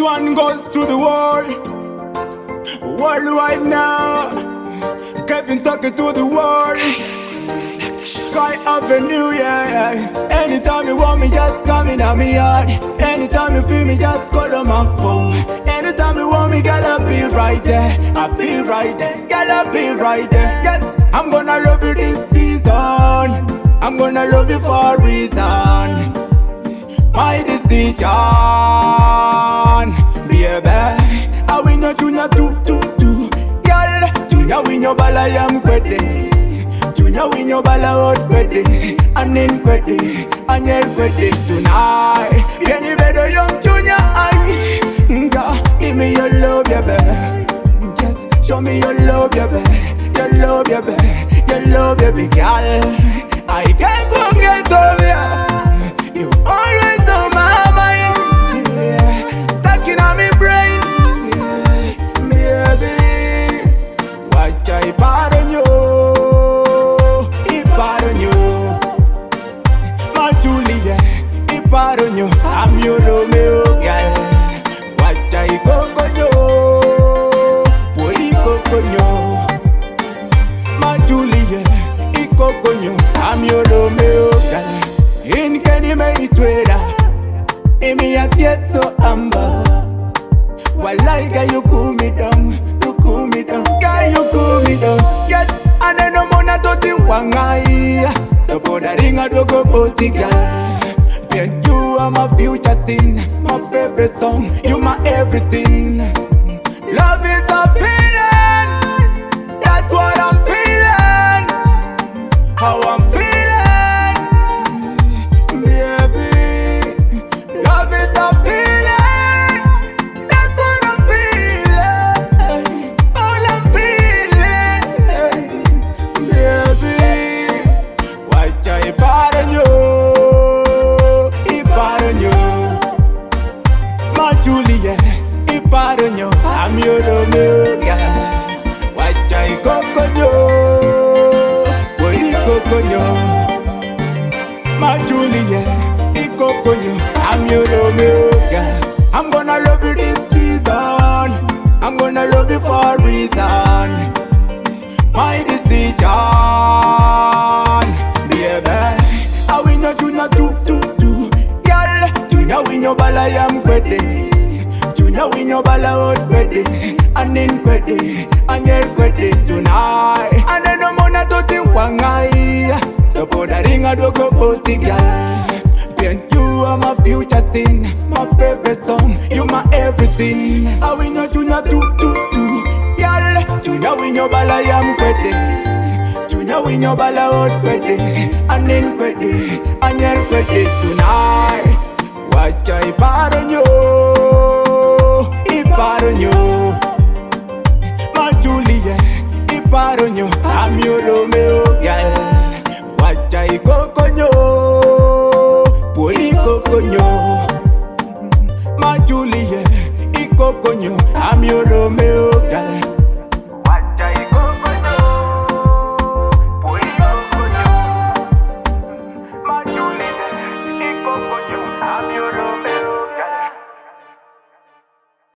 one goes to the world, worldwide now. Kevin Tucker to the world. Sky Avenue, yeah. Anytime you want me, just come in on me yard. Anytime you feel me, just call on my phone. Anytime you want me, girl, I'll be right there. I'll be right there, girl, I'll be right there. Yes, I'm gonna love you this season. I'm gonna love you for a reason. My decision, baby. I win your junior two. Girl, junior win your ball, I am ready. Junior win your ball out ready. And then ready, and you're ready tonight. Any better young junior, give me your love, baby. Just show me your love, baby. Your love, baby. Your love, baby, girl. I can't forget of you. You always on my mind, yeah. Stuck in on me brain, yeah. Baby, watch I pardon you, I pardon you. My Juliet, I pardon you. I'm your Romeo, girl. Watch I go conyo, poli go conyo. My Juliet, I go conyo. I'm your Romeo, girl. In Kenny me itwera, emi atie so amba. Walai ga you cool me down, ga you cool me down. Yes, ane no mona toti wangai. The border ring a dogo boti girl. Yeah, you are my future thing, my favorite song. You my everything. Love is a feeling, that's what I'm feeling. How I'm feeling. Juliet, I pardon you. I'm your Romeo, girl. Watch I go conyo, boy go conyo. My Juliet, I go conyo. I'm your Romeo, girl. I'm gonna love you this season. I'm gonna love you for a reason. My decision, baby. I win your junior two. Girl, junior win your ball, I am ready. Junior win your ball out ready. And then ready, and you're ready tonight. And then no mona toti wangai. The border ring a dogo boti girl. Ben, you are my future thing, my favorite song. You my everything. I win your junior two. Girl, junior win your ball, I am ready. Junior win your ball out ready. And then ready, and you're ready tonight.